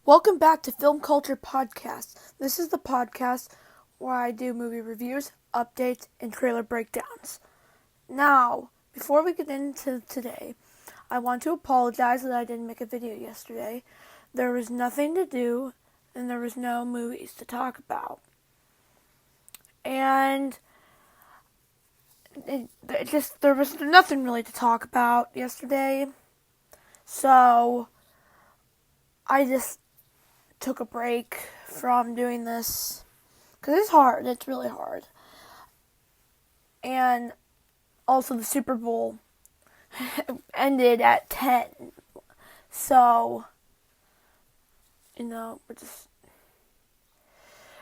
Welcome back to Film Culture Podcast. This is the podcast where I do movie reviews, updates, and trailer breakdowns. Now, before we get into today, I want to apologize that I didn't make a video yesterday. There was nothing to do, and there was no movies to talk about. And there was nothing really to talk about yesterday. So, I just took a break from doing this because it's hard. It's really hard. And also the Super Bowl ended at 10. So, it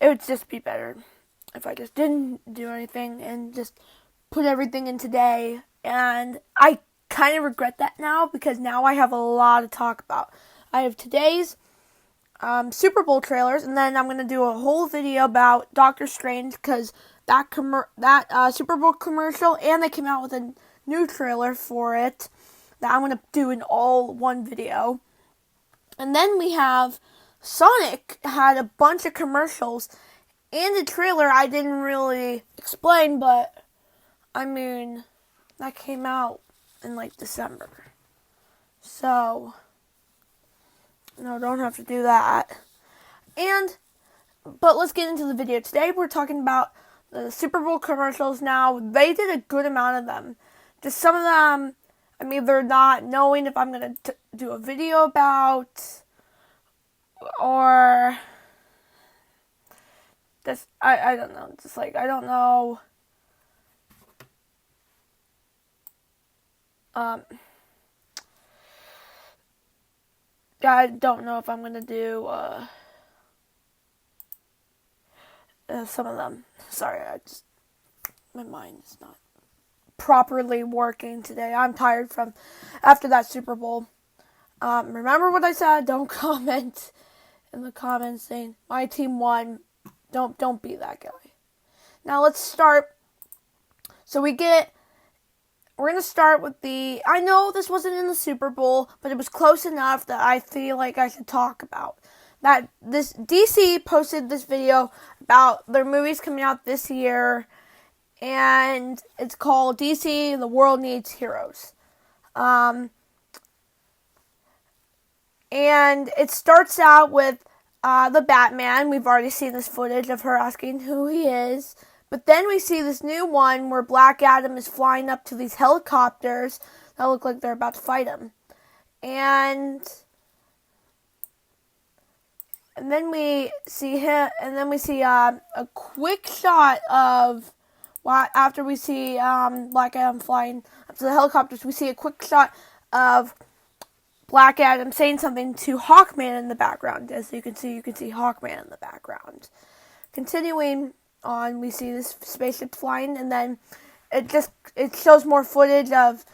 would just be better if I just didn't do anything and just put everything in today. And I kind of regret that now because now I have a lot to talk about. I have today's Super Bowl trailers, and then I'm going to do a whole video about Doctor Strange because that Super Bowl commercial, and they came out with a new trailer for it that I'm going to do in all one video. And then we have Sonic had a bunch of commercials and a trailer I didn't really explain, but I mean, that came out in like December. So, no, don't have to do that. But let's get into the video. Today we're talking about the Super Bowl commercials. Now, they did a good amount of them. Just some of them, I'm either not knowing if I'm going to do a video about, or just, I don't know. Just like, I don't know. I don't know if I'm going to do some of them. Sorry, my mind is not properly working today. I'm tired from after that Super Bowl. Remember what I said? Don't comment in the comments saying my team won. Don't be that guy. Now let's start. So we're going to start with I know this wasn't in the Super Bowl, but it was close enough that I feel like I should talk about. That this DC posted this video about their movies coming out this year, and it's called DC: The World Needs Heroes. And it starts out with the Batman. We've already seen this footage of her asking who he is. But then we see this new one where Black Adam is flying up to these helicopters that look like they're about to fight him. And then we see him, and then we see a quick shot of, after we see Black Adam flying up to the helicopters, we see a quick shot of Black Adam saying something to Hawkman in the background. As you can see Hawkman in the background. Continuing on, we see this spaceship flying, and then it shows more footage of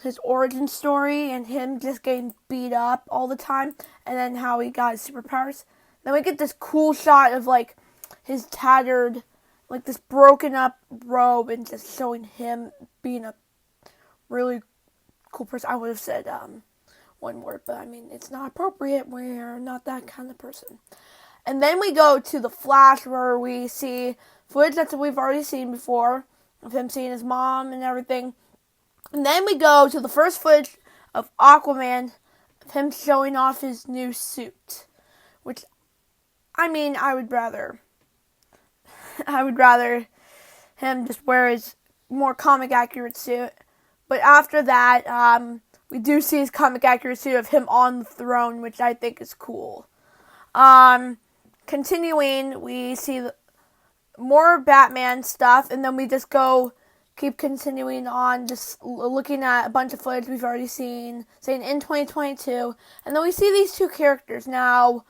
his origin story and him just getting beat up all the time, and then how he got his superpowers. Then we get this cool shot of like his tattered, like this broken up robe, and just showing him being a really cool person. I would have said one word, but I mean it's not appropriate. We're not that kind of person. And then we go to the Flash, where we see footage that we've already seen before, of him seeing his mom and everything. And then we go to the first footage of Aquaman, of him showing off his new suit. Which, I mean, I would rather him just wear his more comic accurate suit. But after that, we do see his comic accurate suit of him on the throne, which I think is cool. Continuing, we see more Batman stuff, and then we just keep continuing on, just looking at a bunch of footage we've already seen, saying in 2022, and then we see these two characters. Now,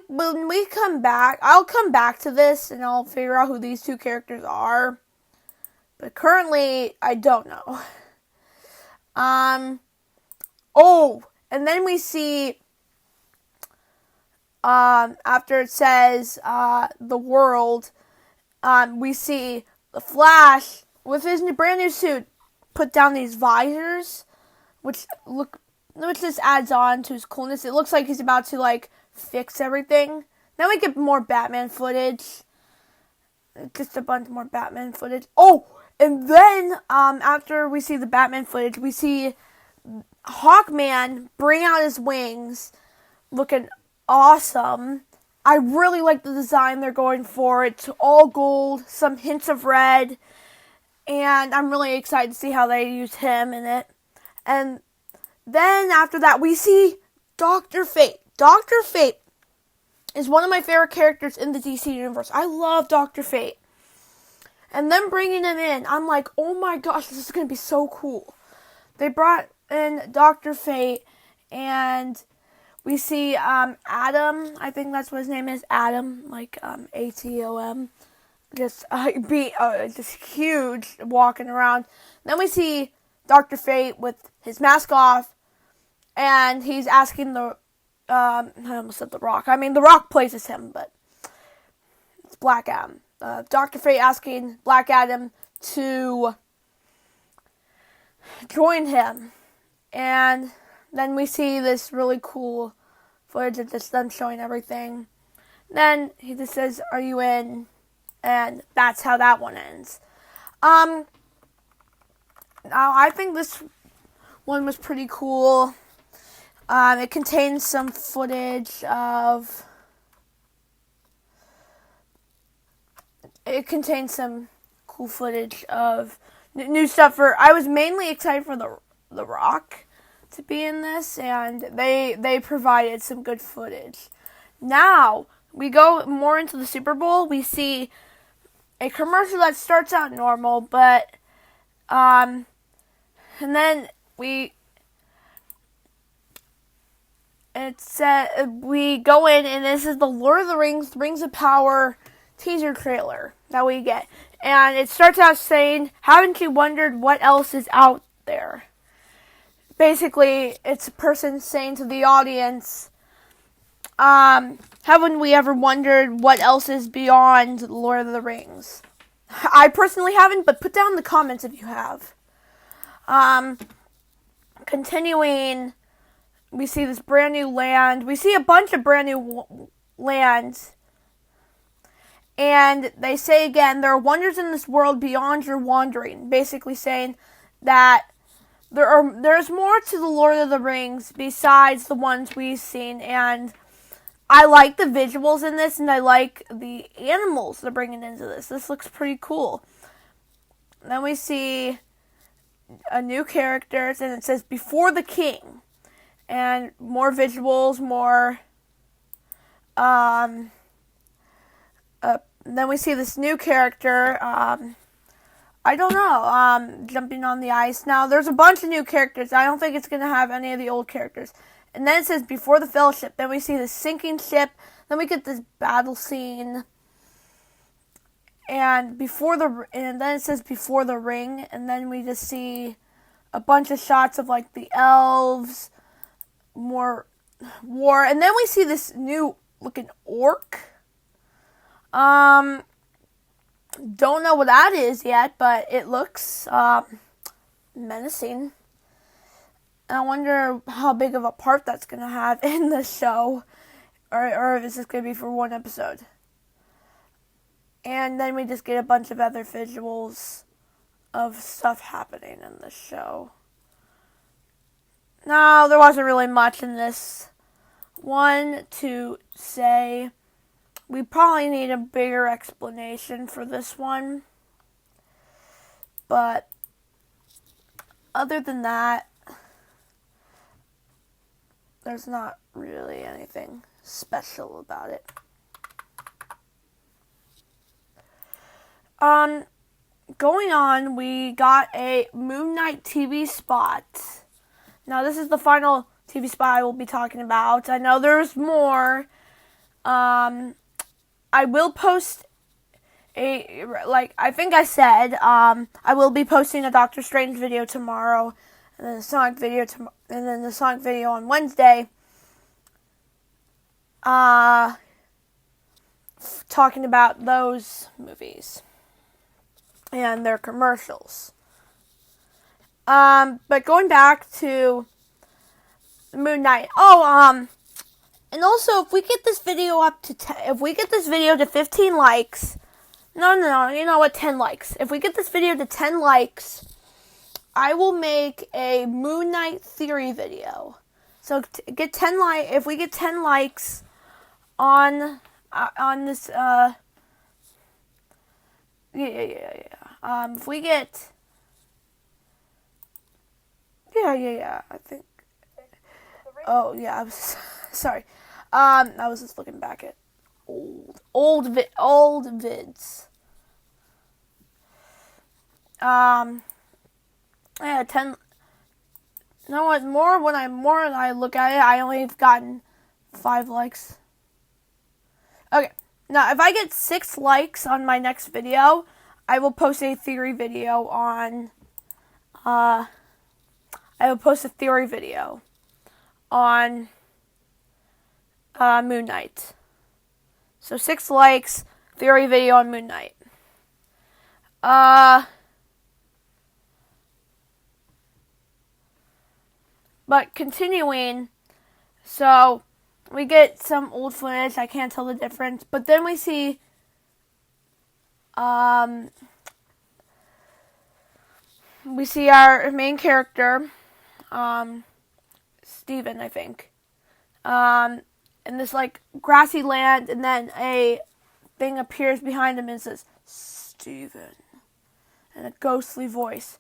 when we come back, I'll come back to this, and I'll figure out who these two characters are, but currently, I don't know. And then we see, after it says, the world, we see the Flash with his brand new suit put down these visors, which look which just adds on to his coolness. It looks like he's about to, like, fix everything. Then we get more Batman footage. Just a bunch more Batman footage. Oh, and then, after we see the Batman footage, we see Hawkman bring out his wings, looking awesome. I really like the design they're going for. It's all gold, some hints of red, and I'm really excited to see how they use him in it. And then after that, we see Dr. Fate. Dr. Fate is one of my favorite characters in the DC universe. I love Dr. Fate. And then bringing him in, I'm like, oh my gosh, this is going to be so cool. They brought in Dr. Fate, and we see Atom. I think that's what his name is, Atom, like Atom. Just huge, walking around. Then we see Dr. Fate with his mask off, and he's asking I almost said The Rock. I mean, The Rock plays as him, but it's Black Adam. Dr. Fate asking Black Adam to join him. And then we see this really cool footage of just them showing everything. Then he just says, "Are you in?" And that's how that one ends. Now I think this one was pretty cool. It contains some footage of... It contains some cool footage of new stuff for... I was mainly excited for The Rock to be in this, and they provided some good footage. Now, we go more into the Super Bowl. We see a commercial that starts out normal, but... and then we go in, and this is the Lord of the Rings of Power teaser trailer that we get. And it starts out saying, "Haven't you wondered what else is out there?" Basically, it's a person saying to the audience, haven't we ever wondered what else is beyond Lord of the Rings? I personally haven't, but put down in the comments if you have. Continuing, we see this brand new land. We see a bunch of brand new lands. And they say again, there are wonders in this world beyond your wandering. Basically saying that there's more to the Lord of the Rings besides the ones we've seen. And I like the visuals in this, and I like the animals they're bringing into this. This looks pretty cool. Then we see a new characters, and it says "Before the King," and more visuals, more. Then we see this new character. I don't know. Jumping on the ice. Now there's a bunch of new characters. I don't think it's gonna have any of the old characters. And then it says "Before the Fellowship." Then we see the sinking ship. Then we get this battle scene. And then it says "Before the Ring," and then we just see a bunch of shots of like the elves, more war, and then we see this new looking orc. Don't know what that is yet, but it looks menacing. And I wonder how big of a part that's gonna have in the show, or if it's just gonna be for one episode. And then we just get a bunch of other visuals of stuff happening in the show. No, there wasn't really much in this one to say. We probably need a bigger explanation for this one. But other than that, there's not really anything special about it. Going on, we got a Moon Knight TV spot. Now, this is the final TV spot I will be talking about. I know there's more. I will post I think I said, I will be posting a Doctor Strange video tomorrow, and then a Sonic video and then the Sonic video on Wednesday. Talking about those movies and their commercials. But going back to Moon Knight. Oh, and also if we get this video up to if we get this video to 15 likes, no, you know what, 10 likes. If we get this video to 10 likes, I will make a Moon Knight theory video. So get 10 if we get 10 likes on this if we get I think I was sorry. I was just looking back at old vids. 10. You know what? More when I look at it, I only have gotten 5 likes. Okay, now if I get 6 likes on my next video, I will post a theory video on. I will post a theory video on Moon Knight. So 6 likes, theory video on Moon Knight. But continuing, so we get some old footage. I can't tell the difference, but then we see our main character, Steven, I think, in this like grassy land, and then a thing appears behind him and says, "Steven," in a ghostly voice.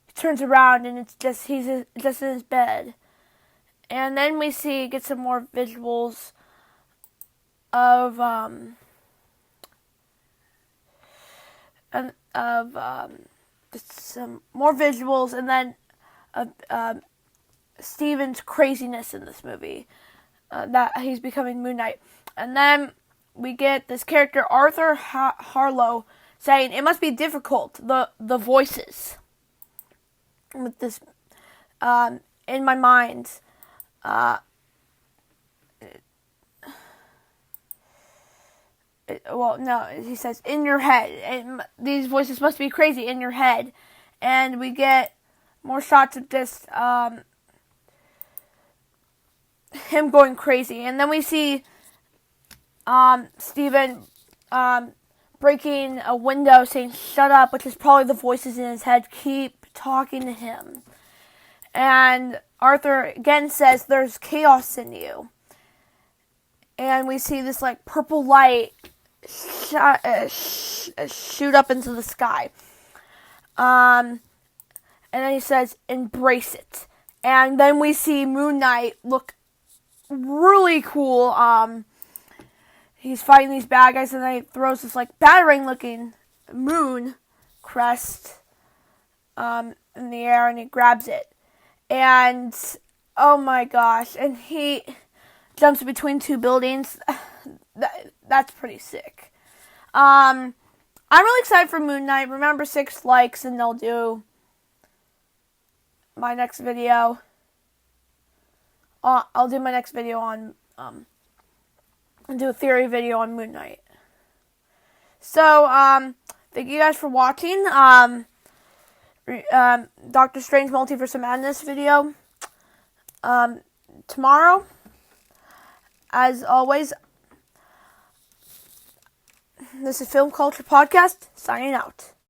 He turns around and it's just he's just in his bed, and then we get some more visuals of just some more visuals, and then Steven's craziness in this movie, that he's becoming Moon Knight. And then we get this character, Arthur Harlow, saying, "It must be difficult, the voices." With this, in my mind, he says, "In your head. And these voices must be crazy in your head." And we get more shots of just him going crazy. And then we see Steven breaking a window saying, "Shut up," which is probably the voices in his head. Keep talking to him. And Arthur again says, "There's chaos in you." And we see this like purple light shoot up into the sky. And then he says, "Embrace it." And then we see Moon Knight look really cool. He's fighting these bad guys, and then he throws this like batarang-looking moon crest in the air, and he grabs it. And oh my gosh! And he jumps between 2 buildings. That's pretty sick. I'm really excited for Moon Knight. Remember, 6 likes, and they'll do my next video. I'll do my next video on and do a theory video on Moon Knight. So thank you guys for watching. Doctor Strange Multiverse of Madness video tomorrow. As always, this is Film Culture Podcast, signing out.